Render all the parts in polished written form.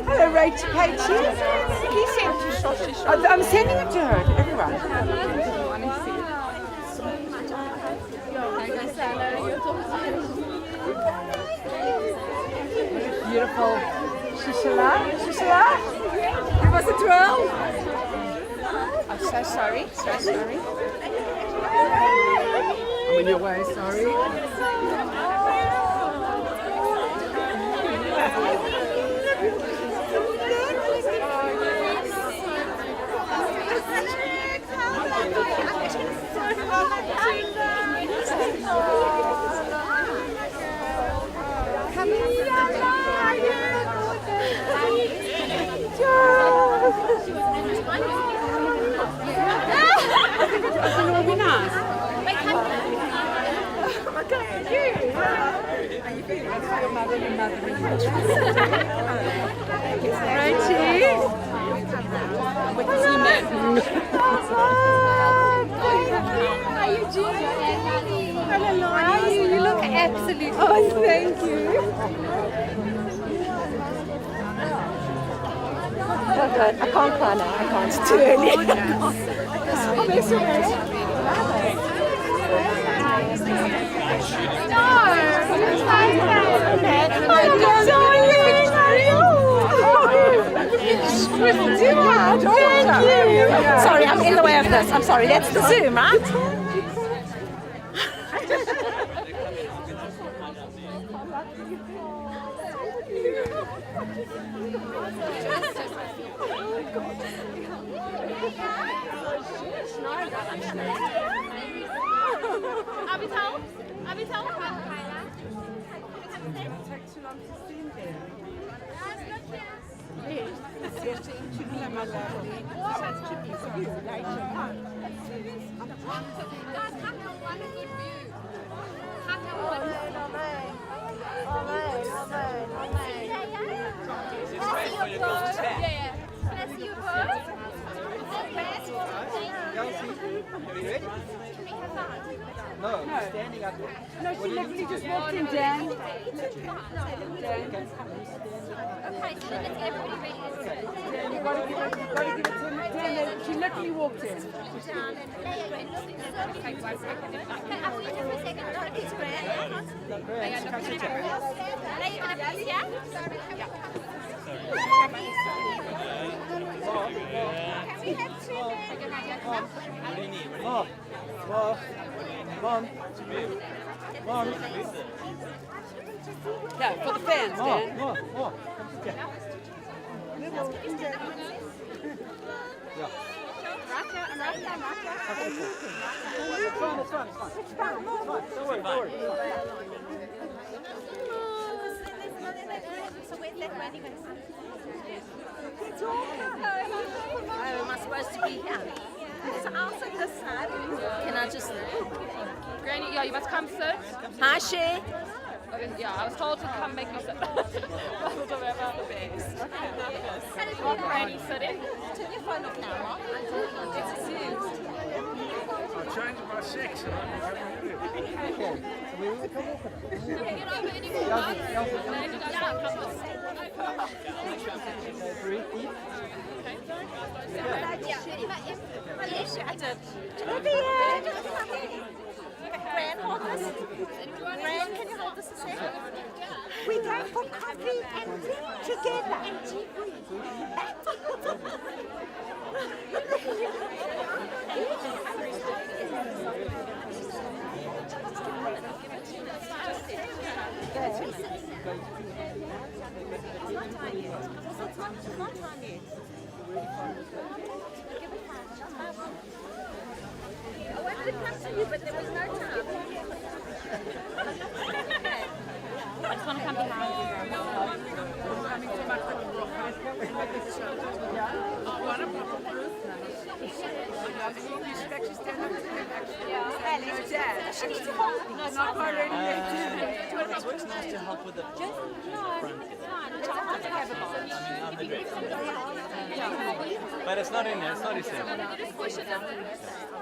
Hello, Rachel. I'm sending it to her, to everyone. Beautiful. Shishala? Give us a twirl. I'm so sorry. I'm in your way, sorry. You look absolutely. Oh, thank you. I can't cry now. I can't. It's too early. Sorry, I'm in the way of this. I'm sorry. That's the Zoom, right? Abital? No, standing up there. No, she literally just walked in, Dan. Okay, so let's get everybody ready. You've got to give it to Dan. She literally walked in. Down and lay it. Okay, one second. Okay, I'll wait just a second. Don't get square. Lay it in a piece, yeah? Yeah. Can we have two men? Mom. Yeah, for the fans, Dan. So where's that money going to Am I supposed to be here? So I'll sit this side. Can I just... Granny, yeah, you must come sit. Hi, Shay. Yeah, I was told to come make you sit. About the bags. And if While Granny sitting. turn your phone off now, Mark. It's a suit. I changed my sex. Get over any more bugs. Landed up some compass. Yes, I did. Gran, hold this. Gran, can you hold this a second? We go for coffee and tea together. I wanted to come to you, but there was no time. I just want to come You should actually stand up to him. Yeah. She needs to hold me. No, not already. It's nice to help with the front. But it's not in there, it's not essential.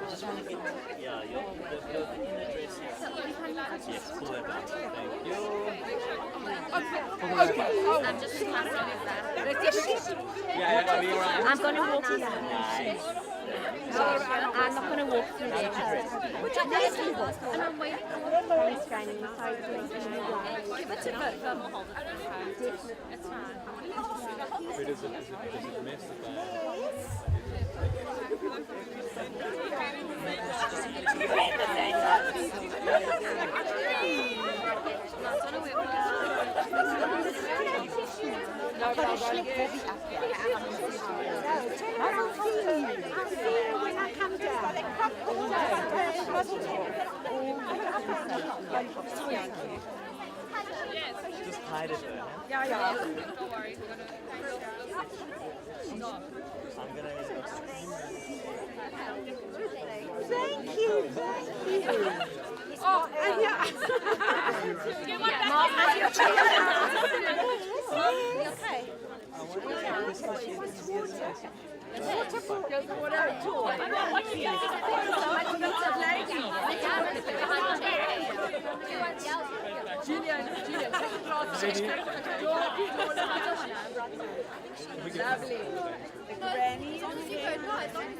Just want to get, yeah, your inner dress. Yes, pull that down. Thank you. I'm just in my front of that. Yeah, I'll be around. I'm going to walk through that. Nice. I'm not going to walk through there. Which I did. And I'm waiting. Give it to them. We'll hold it. It's fine. Wait, does it mess with that? When I come down. Just hide it there. Yeah. Don't worry. I'm gonna Thank you. Oh, and yeah. Okay. Julian, second class. Lovely. The granny.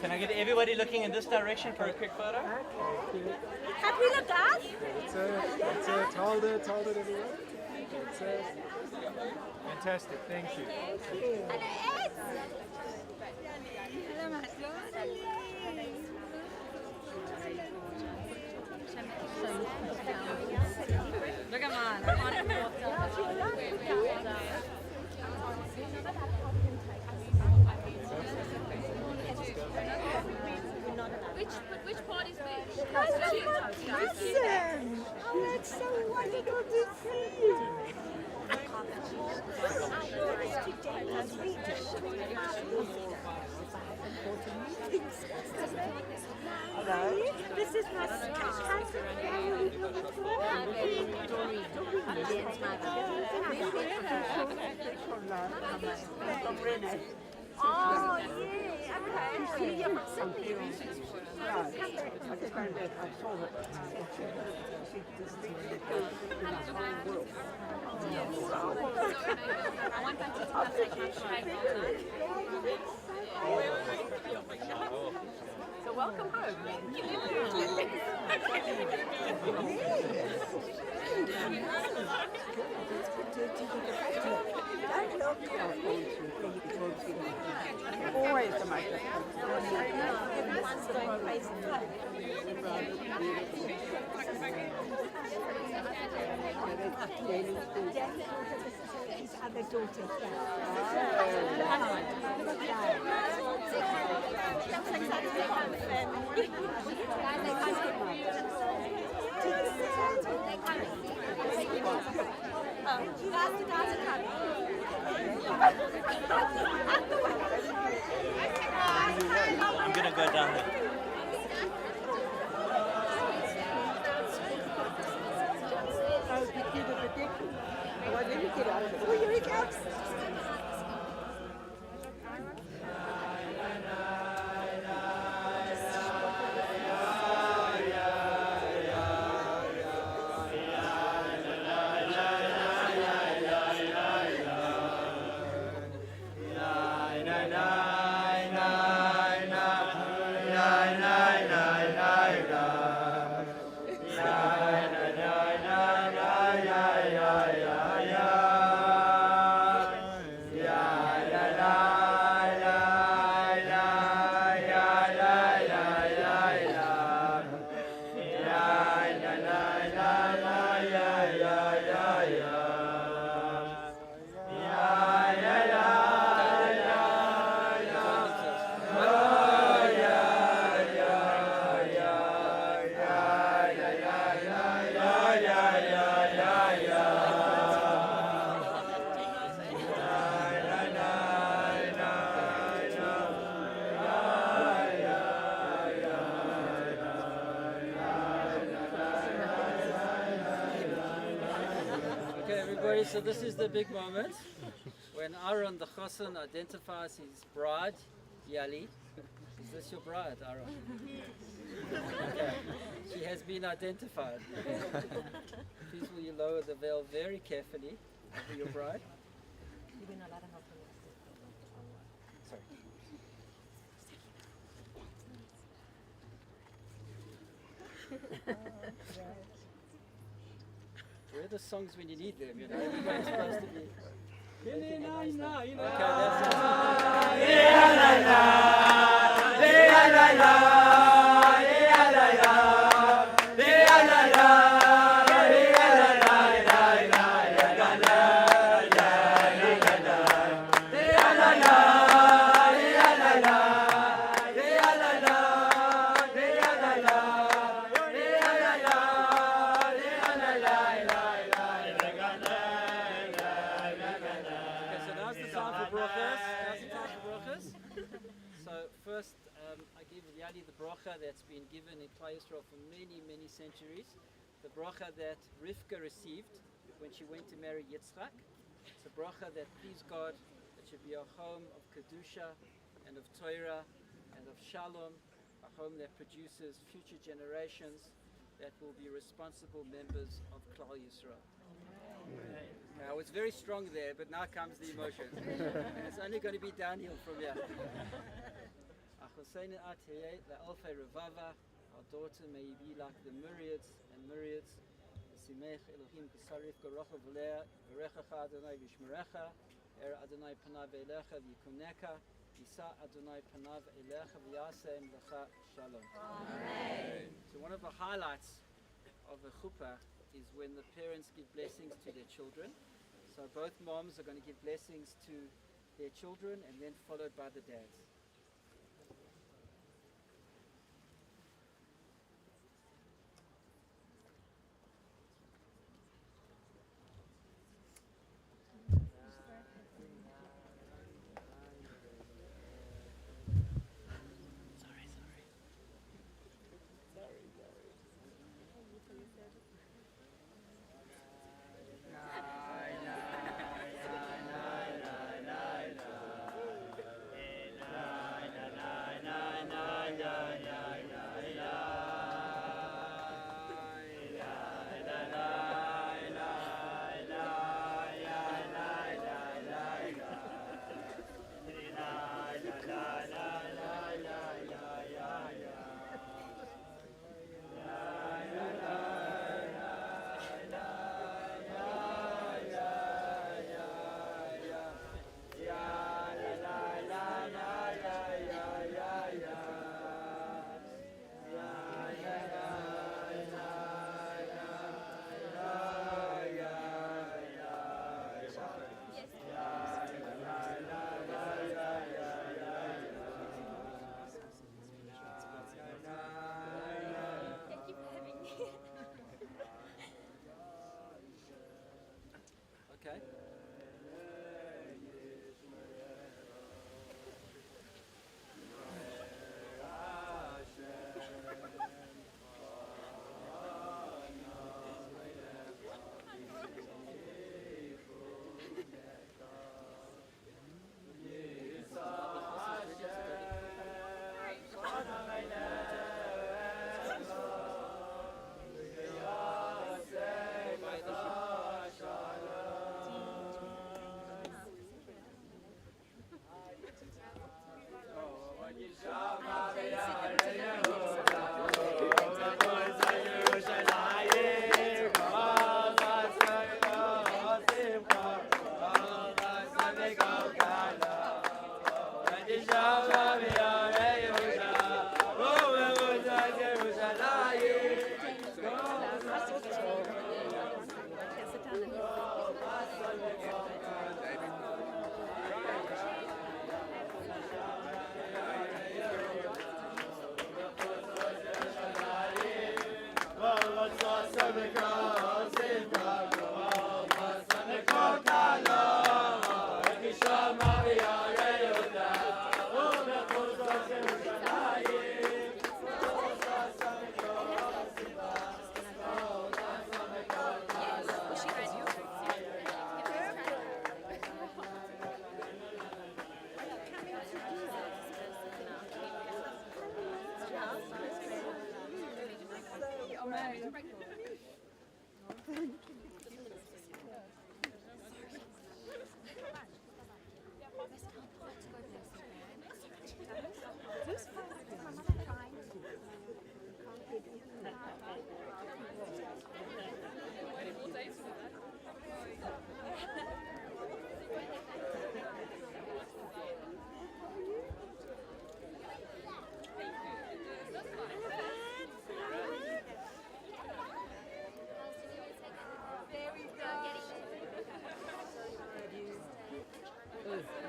Can I get everybody looking in this direction for a quick photo? Happy look, guys. That's it. Hold it, everyone. That's it. Fantastic, thank you. Look at mine. Which part is which? Listen. Oh, that's so wonderful to see you. Hello. This is my cousin. Oh, yeah. Okay. You're from Sydney. I just found that I saw it. So welcome home. Always the microphone. Everyone's going crazy. His other daughter. I'm gonna go down there. Oh, here he comes. Yeah. everybody, so this is the big moment when Aharon the Chassan identifies his bride, Yali. Is this your bride, Aharon? Okay. She has been identified. Please will you lower the veil very carefully over your bride? Sorry. Where are the songs when you need them, you know? Everybody's supposed to be making a nice noise. Okay, the bracha that's been given in Klal Yisrael for many, many centuries. The bracha that Rivka received when she went to marry Yitzchak. It's a bracha that pleased God. It should be a home of Kedusha and of Torah and of Shalom, a home that produces future generations that will be responsible members of Klal Yisrael. I was very strong there, but now comes the emotion. And it's only going to be downhill from here. Our daughter, may you be like the myriads and myriads. Simech Elohim Kesarif Gorocha V'Lea V'Rechacha Adonai V'Yishmerecha Er Adonai Panav Elecha V'Yikuneka Yisa Adonai Panav Elecha V'Yasem Lecha Shalom. Amen. So one of the highlights of a Chuppah is when the parents give blessings to their children. So both moms are going to give blessings to their children and then followed by the dads.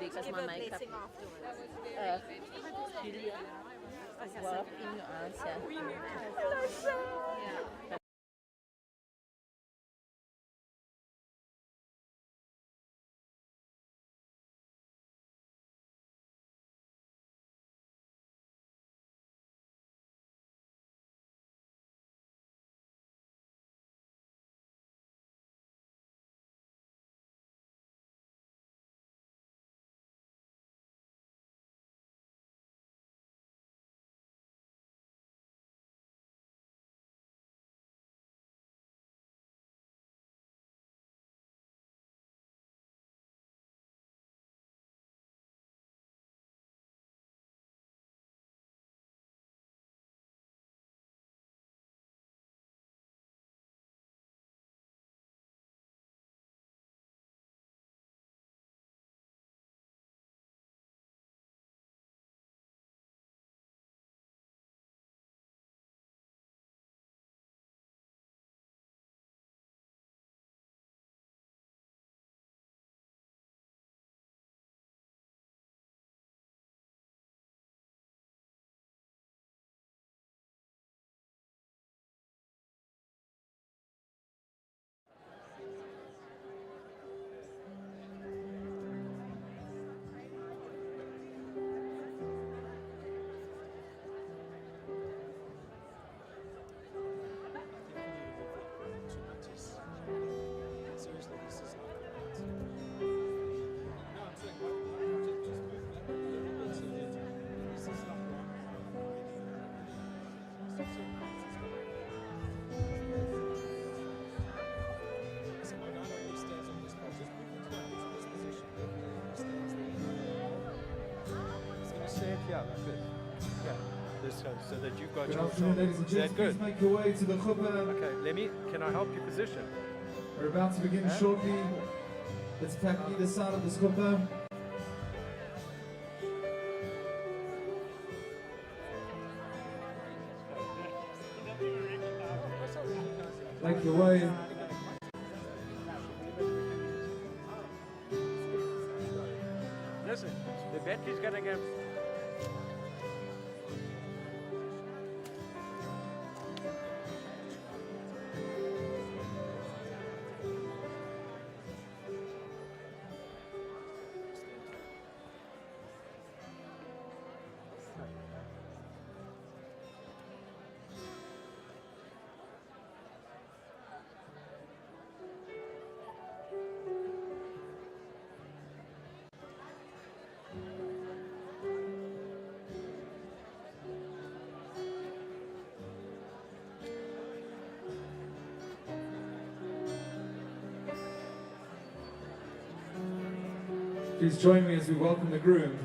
Because my makeup well in your eyes, yeah. Yeah, that's it. Yeah. This so that you've got Good your afternoon, ladies and Is that gents. Please good? make your way to the Chuppah. Okay, can I help you position? We're about to begin shortly. Let's attack either side of the Chuppah. Make your way. Listen, the battery's gonna go. Please join me as we welcome the groom.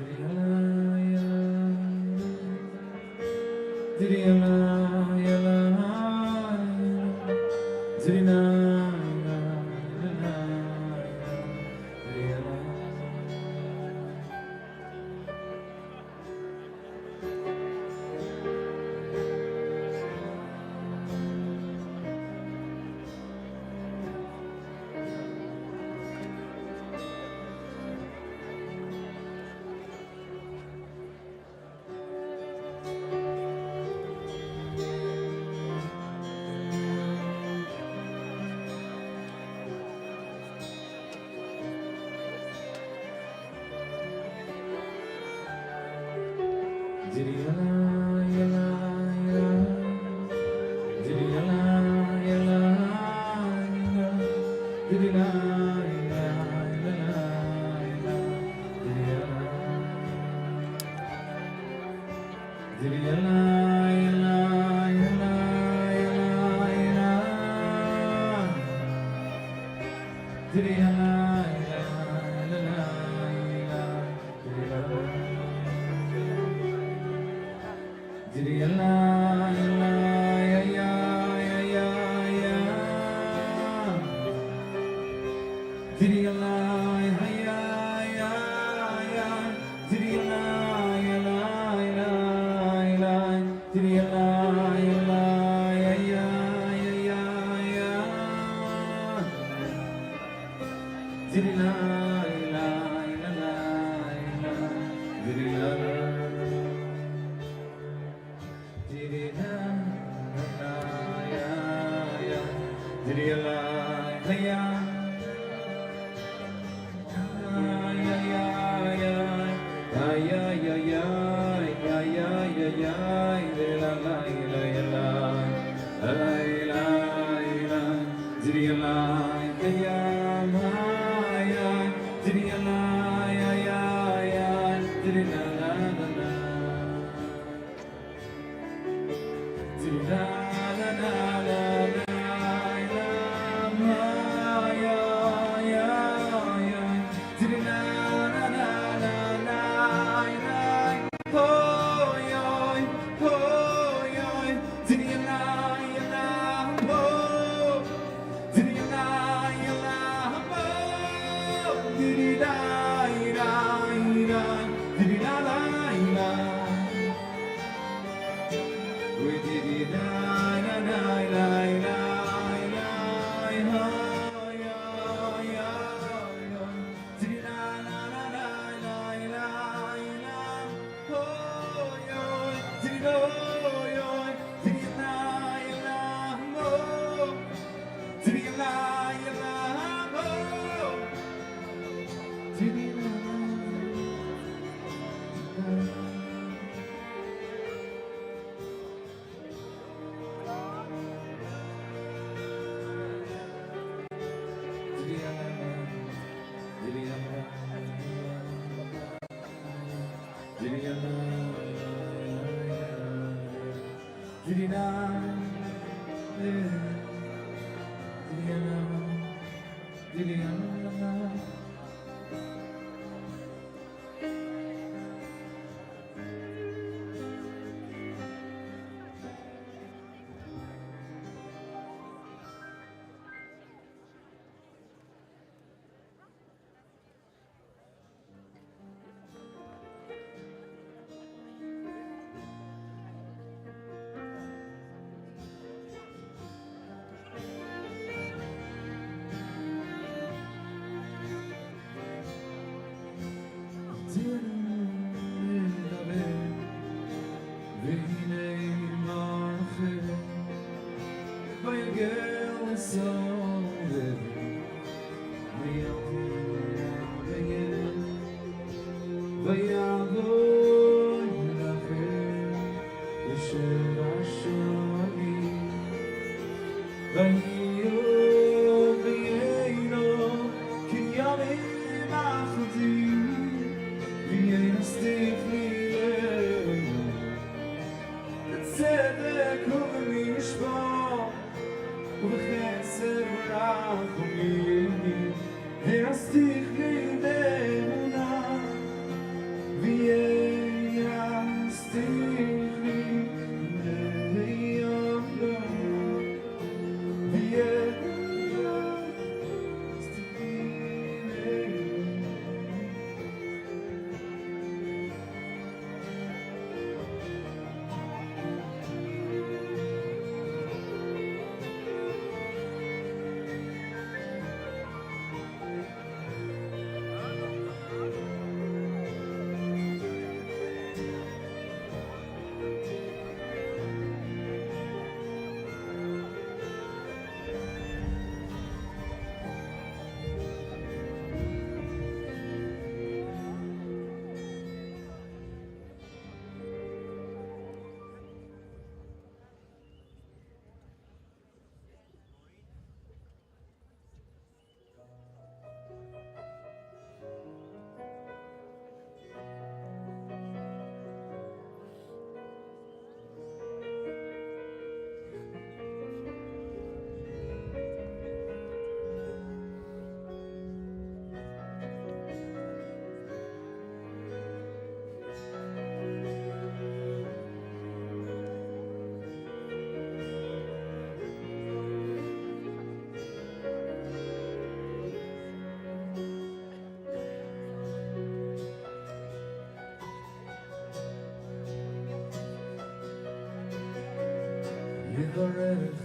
יברך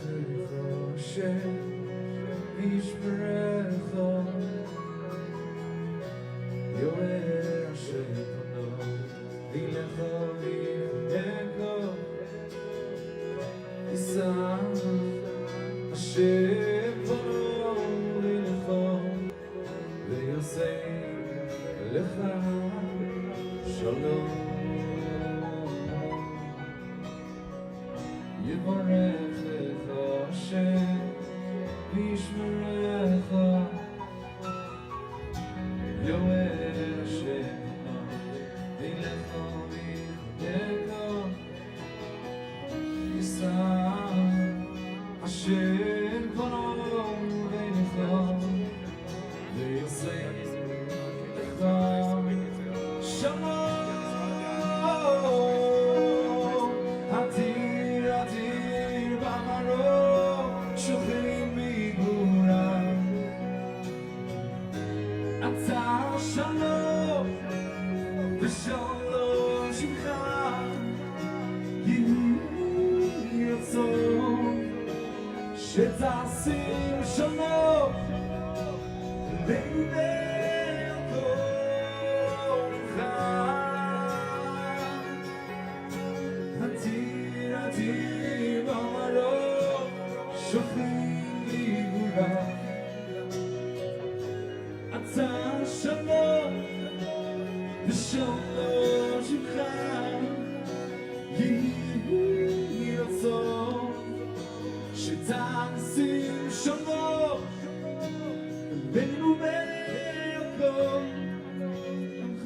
השם וישמרך יואר השם פניו וילך ויחנך יישא השם פניו וילך ויעשה לך שלום יברך השם וישמרך יואר השם וילך ויחנך יישא השם פניו וילך ויעשה לך שלום עתיר במרום שוכרים מגורם אתה שלום ושלום שמך יהי רצון שתשים שלום לידי קולך עתיר במרום שוכרים מגורם אתה שלום ושלום שמך יהי רצון שתשים שלום בינינו ובכל עמך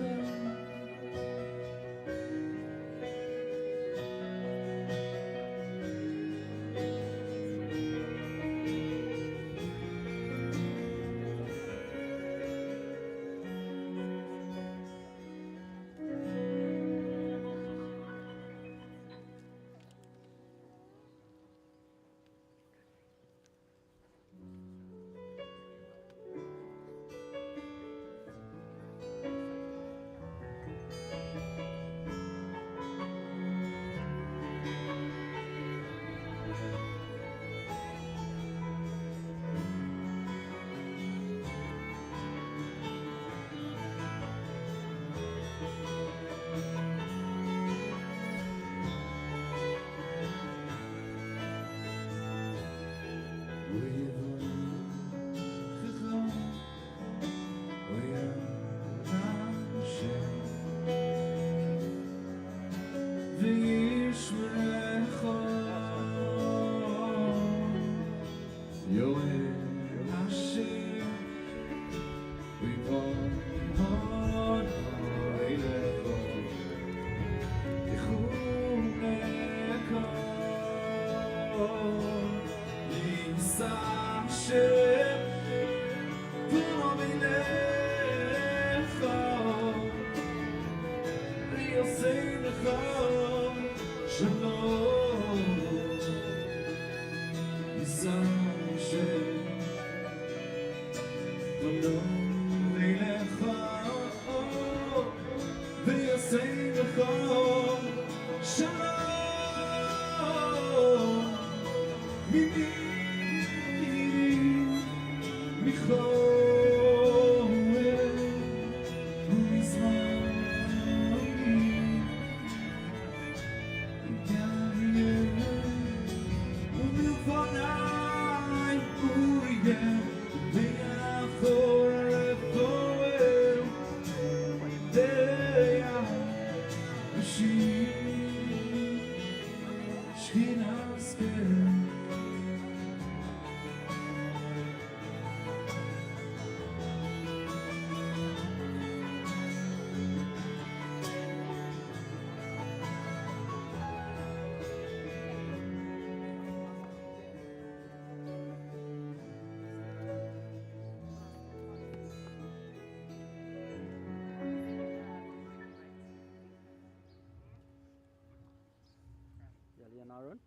Aharon,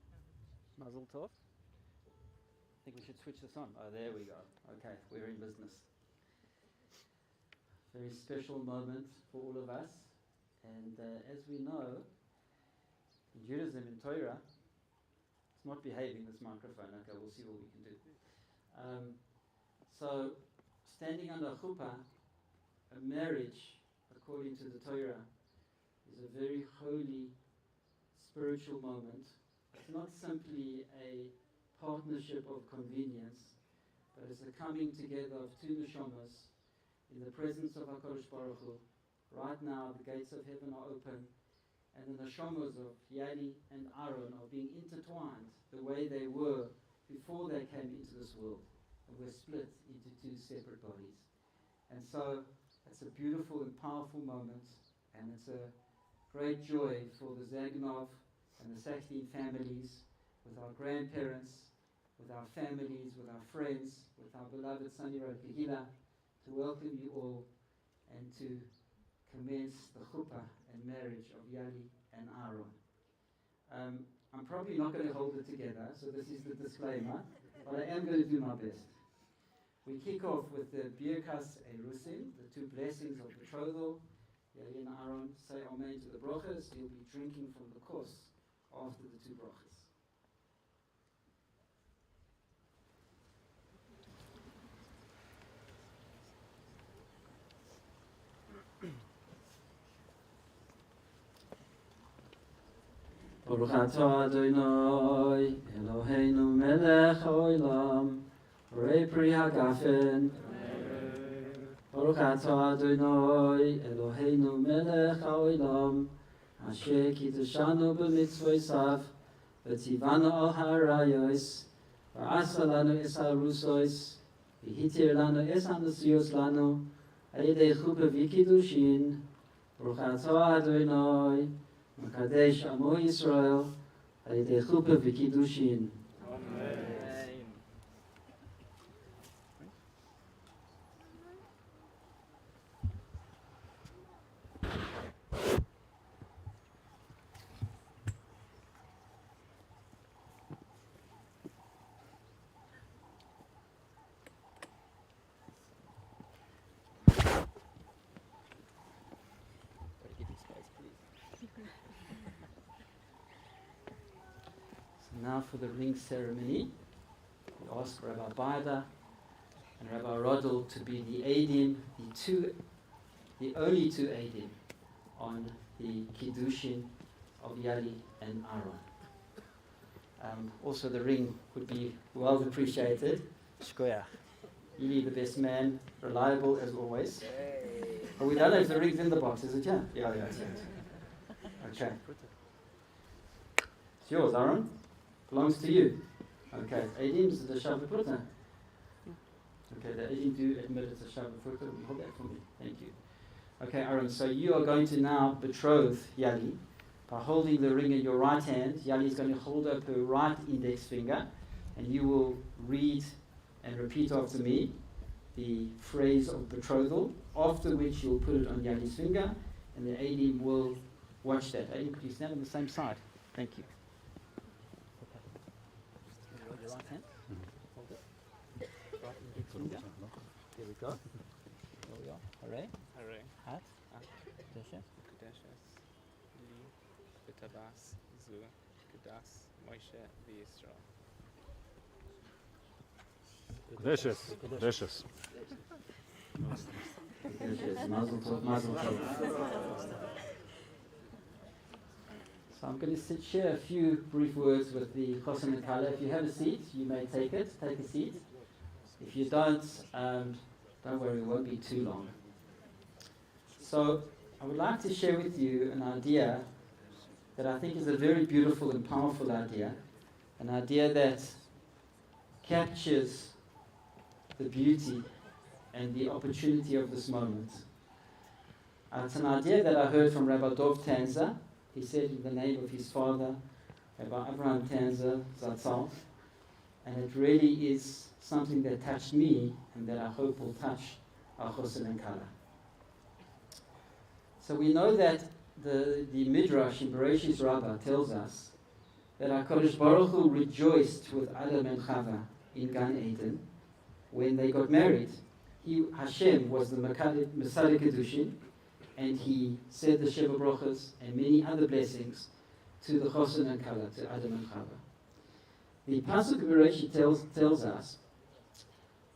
Mazel Tov. I think we should switch this on. Oh, there we go. Okay, we're in business. Very special moment for all of us. And as we know, in Judaism, in Torah, It's not behaving, this microphone. Okay, we'll see what we can do. So, standing under Chuppah, a marriage, according to the Torah, is a very holy, spiritual moment. It's not simply a partnership of convenience, but it's a coming together of two neshamas in the presence of HaKadosh Baruch Hu. Right now, the gates of heaven are open, and the neshamas of Yali and Aharon are being intertwined the way they were before they came into this world, and were split into two separate bodies. And so, it's a beautiful and powerful moment, and it's a great joy for the Zagnoev and the Sackstein families, with our grandparents, with our families, with our friends, with our beloved Sanira Kehila, to welcome you all and to commence the Chuppah and marriage of Yali and Aharon. I'm probably not going to hold it together, so this is the disclaimer, but I am going to do my best. We kick off with the Birkas Erusin, the two blessings of betrothal. Yali and Aharon say Amen to the brachas. You'll be drinking from the course after the two brachas. Baruch atah Adonai, Eloheinu melech haolam, borei pri hagafen. Baruch atah Adonai, Eloheinu melech haolam, asher kiddushanu b'mitzvosav, v'tzivanu al ha'arayos, v'asa lanu es ha'arusos, v'hitir lanu es ha'nasiyos lanu, ayidei Chuppah v'kiddushin. Baruch atah Adonai, Makadesh Amo Yisrael, ayidei Chuppah v'kiddushin. Amen. Now for the ring ceremony, we ask Rabbi Baida and Rabbi Rodel to be the Eidim, the only two Eidim on the Kiddushin of Yali and Aharon. Also the ring would be well appreciated. Shkoyach. Yili, the best man, reliable as always. But we don't know if the ring's in the box, is it? Yeah, it's in. Okay. It's yours, Aharon. Belongs to you. Okay. Eidim is the Sheva Brachot. Okay, the Eidim do admit it's a Sheva Brachot. Hold that for me. Thank you. Okay, Aharon, so you are going to now betroth Yali by holding the ring in your right hand. Yali is going to hold up her right index finger, and you will read and repeat after me the phrase of betrothal, after which you'll put it on Yali's finger, and the Eidim will watch that. Eidim, could you stand on the same side? Thank you. Your right hand. Hold it. Right index finger. Here we go. Here we are. Hooray. Hooray. Hat. Deshes. Kadeshes. Li. Betabas. Zu. Kedas. Moshe. V'Yisrael. Deshes. Mazel tov, mazel tov. So I'm going to share a few brief words with the Chosin and Kala. If you have a seat, you may take it. Take a seat. If you don't worry, it won't be too long. So I would like to share with you an idea that I think is a very beautiful and powerful idea. An idea that captures the beauty and the opportunity of this moment. It's an idea that I heard from Rabbi Dov Tanzer. He said in the name of his father, Rabbi Avraham Tanzer Zatzal, and it really is something that touched me and that I hope will touch our Chosin and Kala. So we know that the Midrash in Bereshit Rabbah tells us that HaKadosh Baruch Hu rejoiced with Adam and Chava in Gan Eden when they got married. Hashem was the Masada Kedushin, and he said the Sheva Brachot and many other blessings to the Chosin and Kala, to Adam and Chava. The Pasuk Bereshit tells us,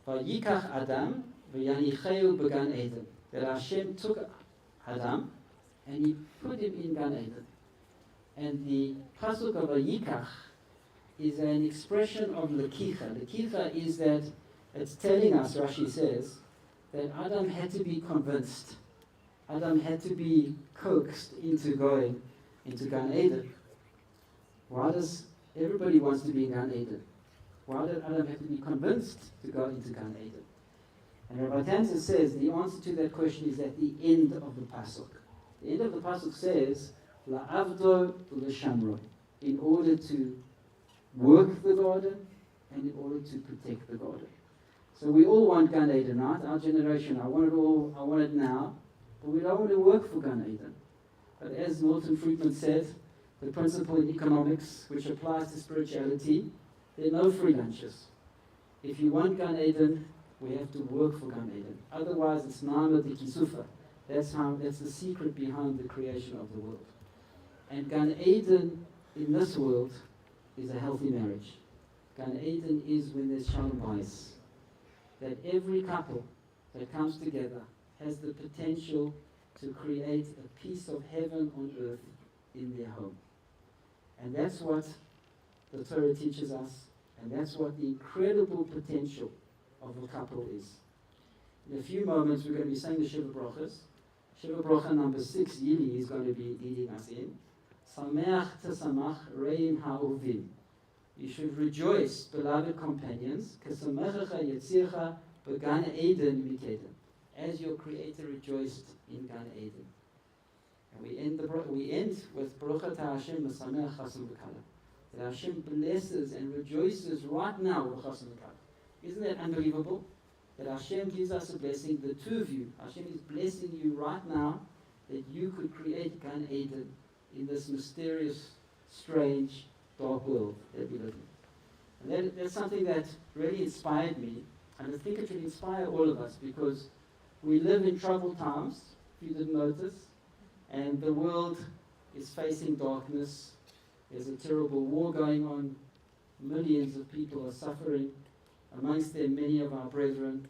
Vayikach Adam v'yanicheu began Eden, that Hashem took Adam and he put him in Gan Eden. And the Pasuk of Vayikach is an expression of Lekicha. Lekicha is that it's telling us, Rashi says, that Adam had to be convinced. Adam had to be coaxed into going into Gan Eden. Why does everybody wants to be in Gan Eden? Why did Adam have to be convinced to go into Gan Eden? And Rabbi Tanzer says the answer to that question is at the end of the Pasuk. The end of the Pasuk says, La'avdo u'l'shamro, in order to work the garden and in order to protect the garden. So we all want Gan Eden, right? Our generation, I want it all, I want it now, but we don't want to work for Gan Eden. But as Milton Friedman said, the principle in economics, which applies to spirituality, there are no free lunches. If you want Gan Eden, we have to work for Gan Eden. Otherwise, it's Nama de Kisufa. That's the secret behind the creation of the world. And Gan Eden in this world is a healthy marriage. Gan Eden is when there's shalom bayis. That every couple that comes together has the potential to create a piece of heaven on earth in their home. And that's what the Torah teaches us, and that's what the incredible potential of a couple is. In a few moments, we're going to be saying the Sheva Brachos. Sheva Bracha number 6, Yili, is going to be leading us in. Sameach tesamach reim ha'ovim. You should rejoice, beloved companions, kesamechacha yetzircha began Eden mikeden, as your Creator rejoiced in Gan Eden. And we end with Baruch atah Hashem mesameach chasam v'kala. That Hashem blesses and rejoices right now with chasam v'kala. Isn't that unbelievable? That Hashem gives us a blessing, the two of you. Hashem is blessing you right now that you could create Gan Eden in this mysterious, strange, dark world that we live in. And that's something that really inspired me, and I think it should inspire all of us, because we live in troubled times, if you didn't notice, and the world is facing darkness. There's a terrible war going on. Millions of people are suffering, amongst them many of our brethren,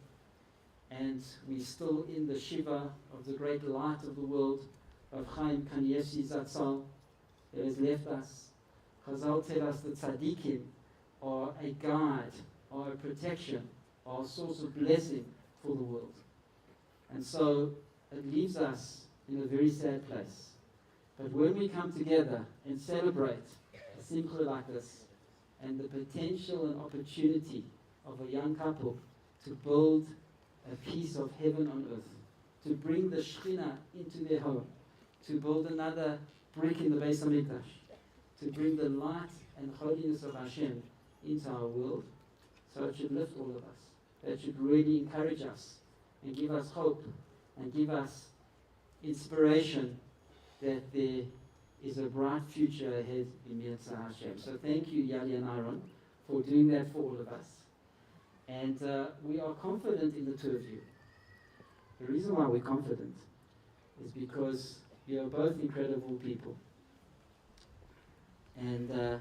and we're still in the Shiva of the great light of the world, of Chaim Kanievsky Zatzal, that has left us. Chazal tell us that tzaddikim are a guide, are a protection, are a source of blessing for the world. And so it leaves us in a very sad place. But when we come together and celebrate a simcha like this, and the potential and opportunity of a young couple to build a piece of heaven on earth, to bring the Shekhinah into their home, to build another brick in the Beis HaMikdash, to bring the light and holiness of Hashem into our world, so it should lift all of us. That should really encourage us and give us hope and give us inspiration that there is a bright future ahead in Mirza Hashem. So thank you, Yali and Aharon, for doing that for all of us. And we are confident in the two of you. The reason why we're confident is because you are both incredible people. And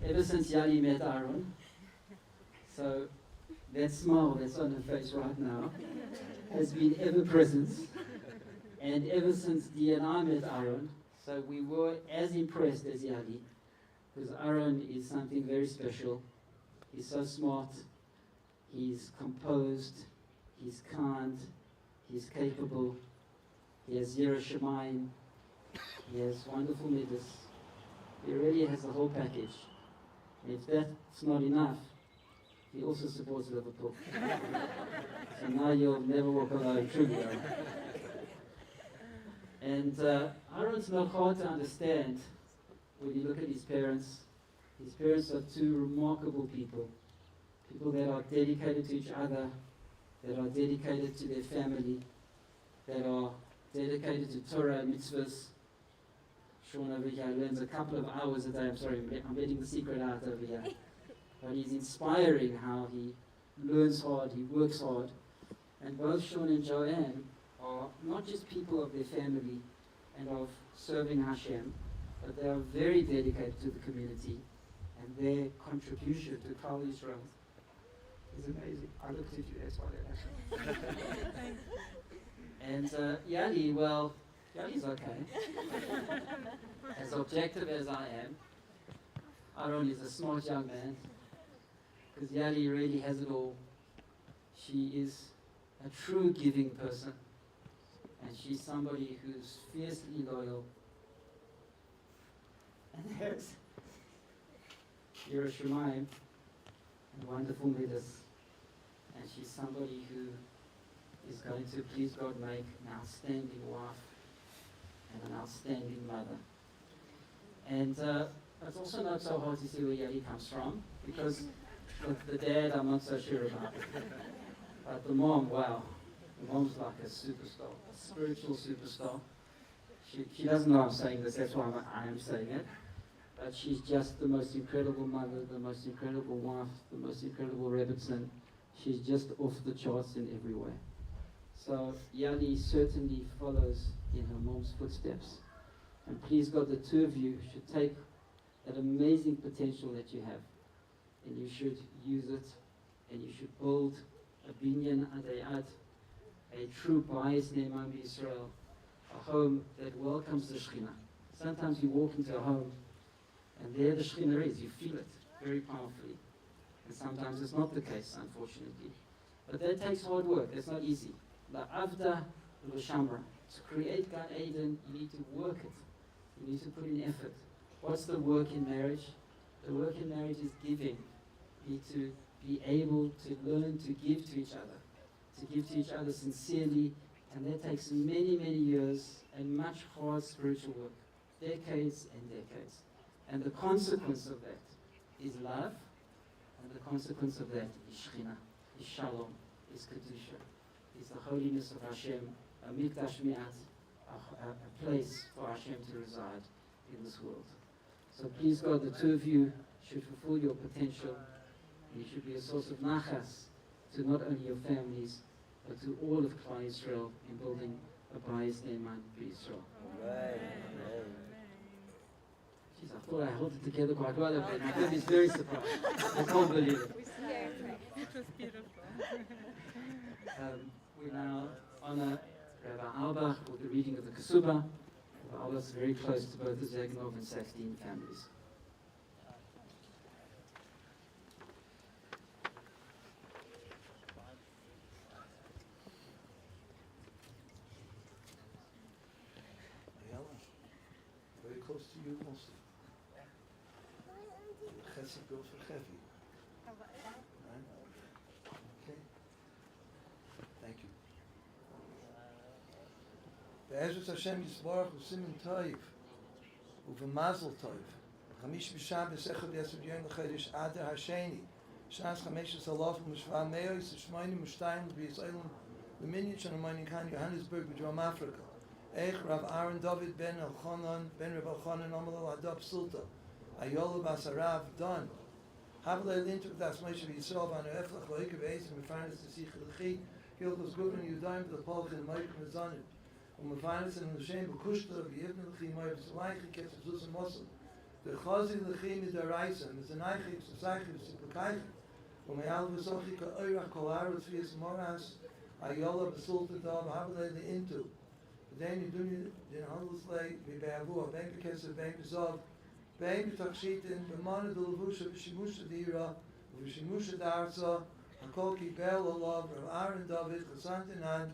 ever since Yali met Aharon, so that smile that's on her face right now has been ever present. And ever since Dee and I met Aharon, so we were as impressed as Yali, because Aharon is something very special. He's so smart, he's composed, he's kind, he's capable, he has Yira Shemayim, he has wonderful midas. He really has the whole package. And if that's not enough, he also supports Liverpool. So now you'll never walk alone, truly. And Aharon's not hard to understand when you look at his parents. His parents are two remarkable people. People that are dedicated to each other, that are dedicated to their family, that are dedicated to Torah and mitzvahs. Sean over here learns a couple of hours a day. I'm sorry, I'm letting the secret out over here. But he's inspiring how he learns hard, he works hard. And both Sean and Joanne are not just people of their family and of serving Hashem, but they are very dedicated to the community. and their contribution to Klal Yisrael is amazing. I looked at you, that's why that happened. And Yali, well, Yali's okay. As objective as I am, Aharon is a smart young man, because Yali really has it all. She is a true giving person, and she's somebody who's fiercely loyal. And there's Yerushalayim and wonderful midas, and she's somebody who is going to, please God, make an outstanding wife and an outstanding mother. And it's also not so hard to see where Yali comes from, because the dad I'm not so sure about. But the mom, wow. The mom's like a superstar, a spiritual superstar. She doesn't know I'm saying this, that's why I am saying it. But she's just the most incredible mother, the most incredible wife, the most incredible Rebbetzin. She's just off the charts in every way. So Yali certainly follows in her mom's footsteps. And please God, the two of you should take that amazing potential that you have, and you should use it, and you should build a binyan adayat, a true bias ne'eman b'Yisrael, a home that welcomes the Shekhinah. Sometimes you walk into a home, and there the Shekhinah is, you feel it very powerfully. And sometimes it's not the case, unfortunately. But that takes hard work, that's not easy. La'avda l'shamra. To create Gan Eden, you need to work it. You need to put in effort. What's the work in marriage? The work in marriage is giving. You need to be able to learn to give to each other sincerely, and that takes many, many years and much hard spiritual work, decades and decades. And the consequence of that is love, and the consequence of that is Shekhinah, is Shalom, is Kedusha, is the holiness of Hashem, a mikdash mi'at, a place for Hashem to reside in this world. So please God, the two of you should fulfill your potential. You should be a source of nachas to not only your families, but to all of Klal Yisrael in building a bias ne'eman b'Yisrael. Jeez, I thought I held it together quite well, but my family's very surprised. I can't believe it. It was beautiful. We now honor Rabbi Albach with the reading of the Kesubah. Rabbi Albach is very close to both the Zagnoev and Sackstein families. Ayala, very close to you also. Chesed goes for Chevi. Right? Okay. Thank you. Be'ezras Hashem Yisbarach u'simin toiv u'v'mazel toiv. Chamish b'sham b'sechad yesod yom l'chedesh Adar Hasheni. Shas chameshes alaf u'mishva me'ois u'shmoinim u'shtayim b'Yisraelim l'minyan sh'anamoyin kan Johannesburg b'Drom Africa. Eich Rav Aaron David ben Elchanan ben Rav Elchanan Amal Adab Sulta. Ayala Basarav Don. Havle Lintuk das Moshe Yisrael van Eflach Loike Beis and Mefanis to Sich Lechi. Gildos Gubern Yudaim the Polk and Mike Mazanim. Mefanis and the Shem Kushta of Yevn Lechi Moy Slaiki Kets Zus and Mosul. The Chazi Lechi is the Raisen, is the Naichi, the Sachi, the Kaich. Ayala Basochi Oirach Kolarus Fies Moras. Ayala Basulta Dab Havle the Intu. Then you do in Handelsley, Beavu, Bank Kessa, Bank Zov, Bank Takshitin, Bemana de Lavusha, Vishimusha Dira, Vishimusha Darza, Hakoki Bel Olav, Rav Aaron David, Chasantinan,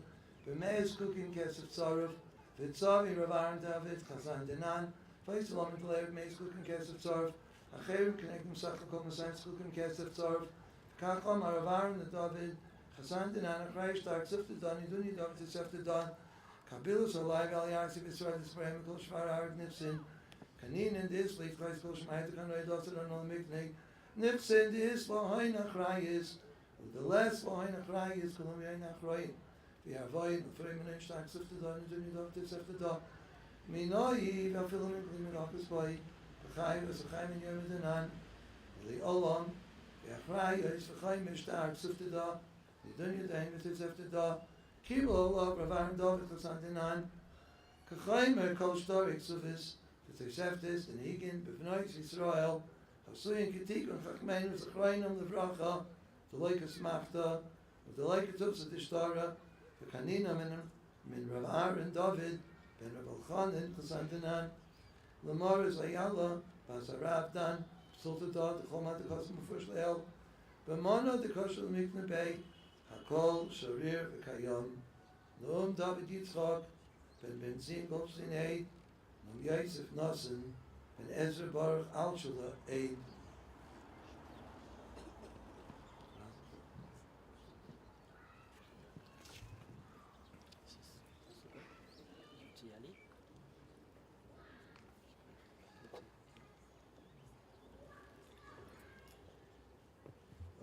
Bemeis Cooking Kessa Tzarov, Vitzavi Rav Aaron David, Chasantinan, Faisalam and Claire, Meis Cooking Kessa Tzarov, Acherim Connecting Sachakom, Science Cooking Kessa Tzarov, Kacham, Rav Aaron David, Chasantinan, Achreish, Dark Siftadan, Iduni David, Siftadan, Kabilus alive Alliance of Israel is Brahim Kol Shvar Arad Nipsin. Kanin and this leaf Christ Kol Shmaita Kanoi Dotter and on Mikne. Nipsin this Lahain Achrayis. The less Lahain Achrayis Kolomia Nachroin. The Avoid the Freeman and Stark Siftadan and Juni Doctor Siftadan. Minoi Vafilim and Klimin Office Boy. The Chai was a Chaim and Yomadanan. The Olam. The Achrayis for Chaim Mishtar Siftadan. The Dunya Dain with Siftadan. Kilo of Rav Aaron David Chasantinan, Kachaimer Kol Storik Suvis, the Toseftis, the Negan, Bevnois Yisrael, Hasuyin Kitikon Chachmeinu Zachroinum Levracha, the Laikas Machta, the Laikas Tufsa Tishtara, the Kanina Min Rav Aaron David, Ben Rav Elchanan, Chasantanan, Lamar is Ayala, Basarab Dan, Sultadat, the Chomat the Chosm Fush Leil, Bemana the Koshel Mikna Bay, Hakol, Sharir, Kayam, Noam David Yitzchak, Ben Benzin Gopsin Eid, Nom Yosef Nassen, Ben Ezra Baruch Alshula Eid.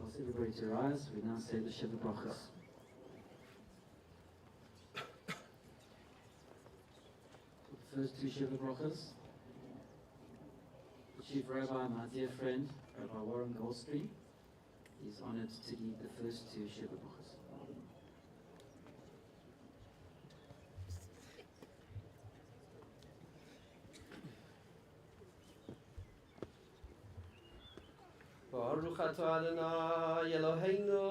Ask everybody to rise. We now say the Sheva Brachot. The first two Sheva Brachos. The Chief Rabbi, my dear friend, Rabbi Warren Goldstream, is honored to lead the first two Sheva Brachos. Baruch atah Adonai Eloheinu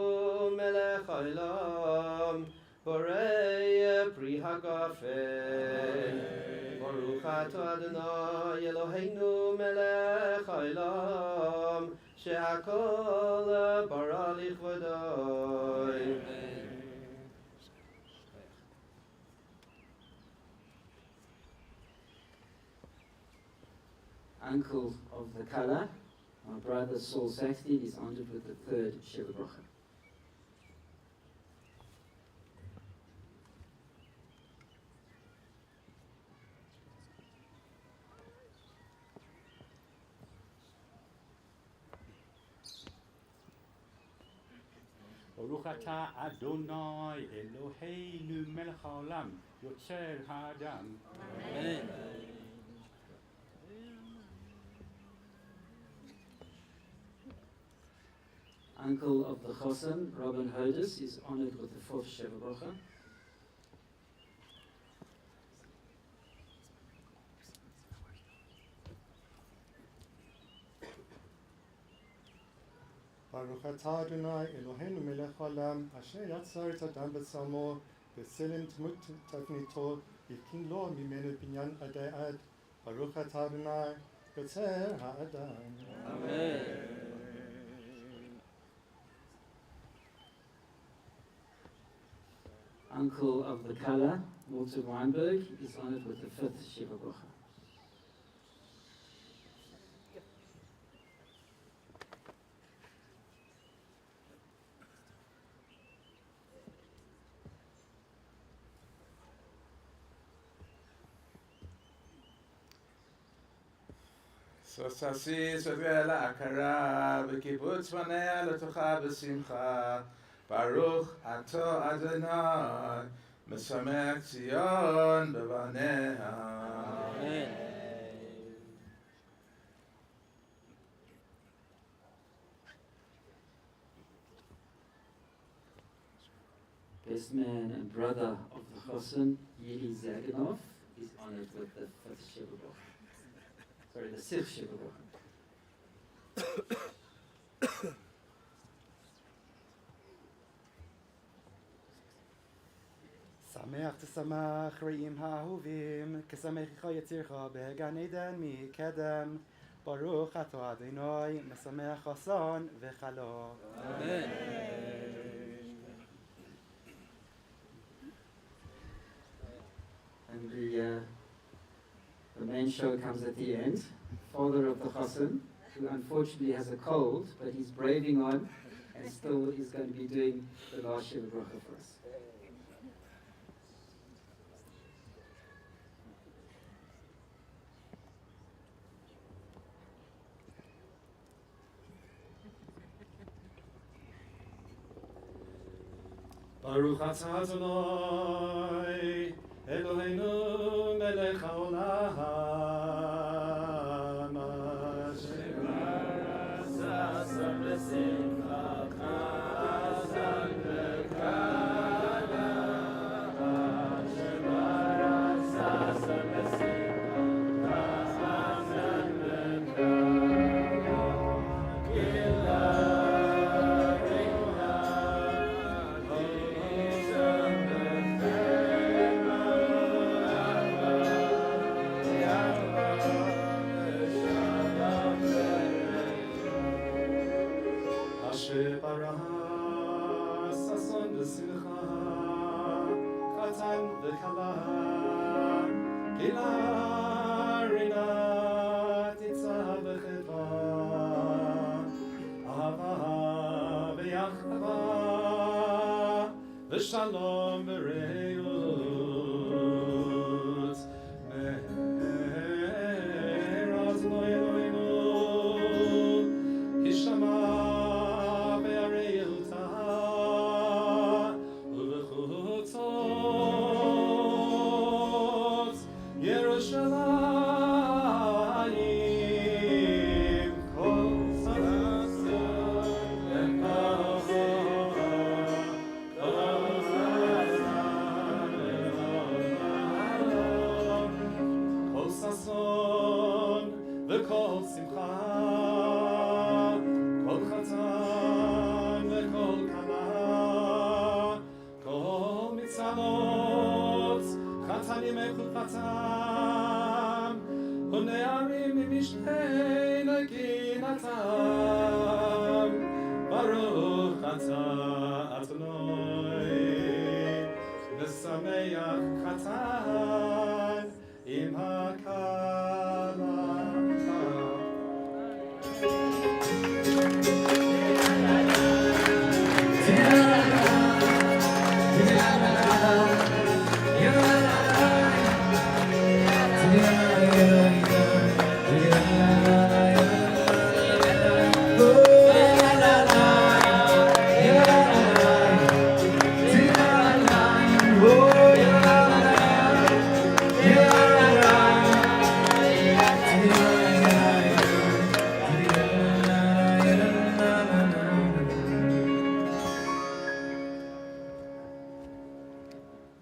melech haolam borei pri hagafen. Baruch atah Adonai Eloheinu melech haolam shehakol bara lichvodoi. Uncle of the Kala, my brother Saul Sackstein, is honored with the third Sheva Brachot. Baruch atah Adonai Eloheinu melech haolam yotzer ha'adam. Amen. Uncle of the Chosan, Robin Hodis, is honored with the fourth Sheva Brachot. Baruch atah Adonai Eloheinu melech haolam asher yatzar et adam b'tzalmo b'tselem dmut tavnito yifkin lo mimenu binyan adai ad. Baruch atah Adonai yotzer ha'adam. Amen. Uncle of the Kala, Walter Weinberg, is honored with the fifth Sheva Brachot. So sasi sovela akara b'kibbutz manea l'tocha b'simcha. Baruch ato Adonai mesamech Zion b'banea. Amen. Best man and brother of the Chosan, Yeli Zagnoev, is honored with the fifth Sheva Brachot. Sorry, the sixth Sheva Brachot. Sameach tsamach reim ha'ahuvim kesamecha yitzircha began eden mikedem Baruch atah Adonai mesameach chasan v'chalo. Amen. And the main show comes at the end. Father of the Chosan, who unfortunately has a cold, but he's braving on and still is going to be doing the last Sheva Brachot for us. Baruch atah Adonai Eloheinu melech haolam asher barasa b'simcha chazan v'kala asher barasa b'simcha chazan v'kala Sheba Sason Simcha Chatan v'Kala Gila Rina Titza v'Chedva Ahava v'Yachava v'Shalom v'Reut Me'eraz No'enu Hishama v'Areuta u'v'chutzot Yerushalayim kol sason kol sason v'kol simcha kol chatan v'kol kala kol mitzalot chatanim echutatam u'ne'arim mimishpei neginatam Baruch atah Adonai Nesameach chatan im hakala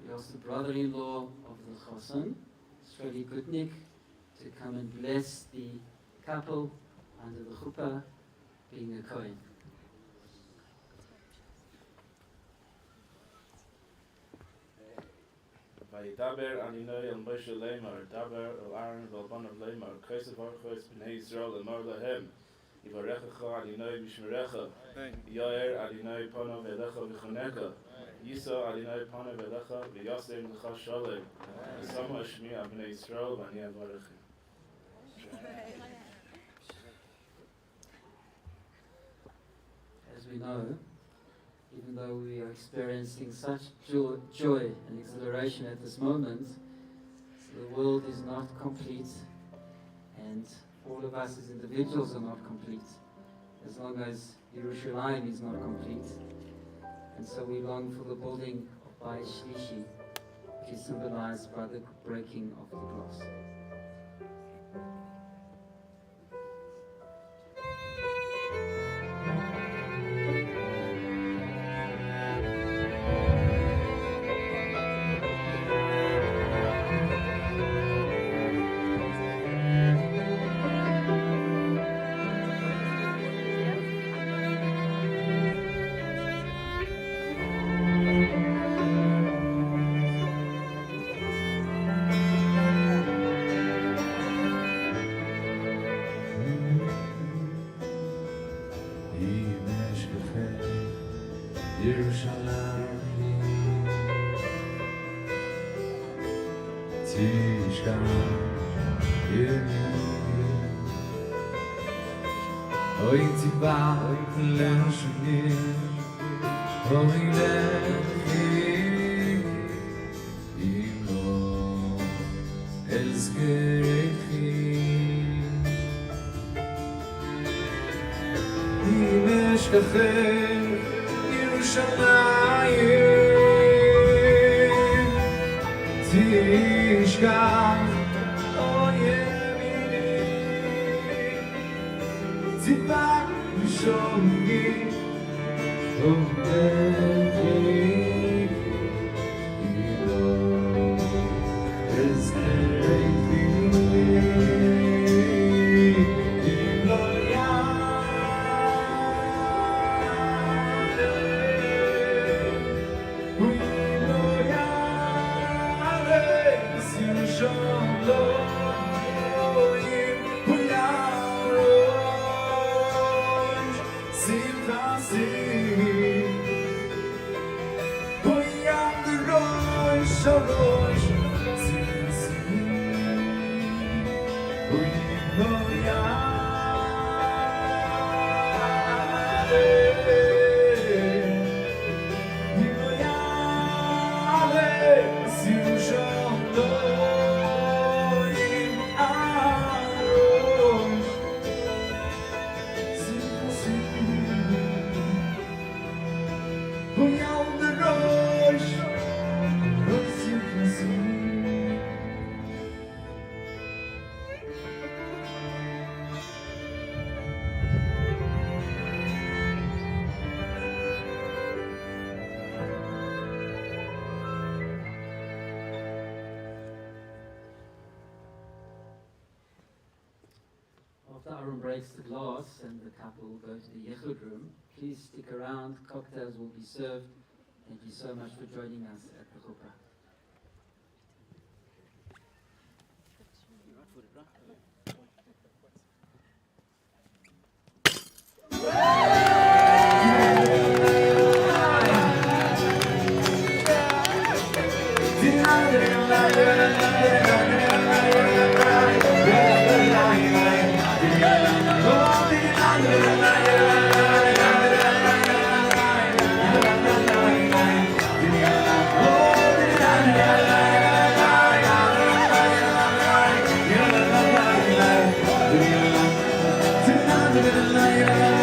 We asked the brother-in-law of the Chassan, Shrevi Gutnik, to come and bless the couple under the Chuppah, being a Kohen. Vayidaber Aninoi el Moshe Lemar, Daber el Aaron el Banav Lemar, Kosef Archos Bnei Yisrael Lemar Lahem, Yivarechecha Aninoi Mishmerecha, Yair Aninoi Panav Elecha V'chonecha, Yisa Aninoi Panav Elecha V'yasem L'cha Shalem, V'sama Shmi Bnei Yisrael V'ani Avarechim. As we know, even though we are experiencing such joy and exhilaration at this moment, the world is not complete, and all of us as individuals are not complete, as long as Yerushalayim is not complete. And so we long for the building of Bayit Shlishi, which is symbolized by the breaking of the glass. Simcha, After Aharon breaks the glass and the couple will go to the Yichud room, please stick around. Cocktails will be served. Thank you so much for joining us at the Chuppah. Yeah.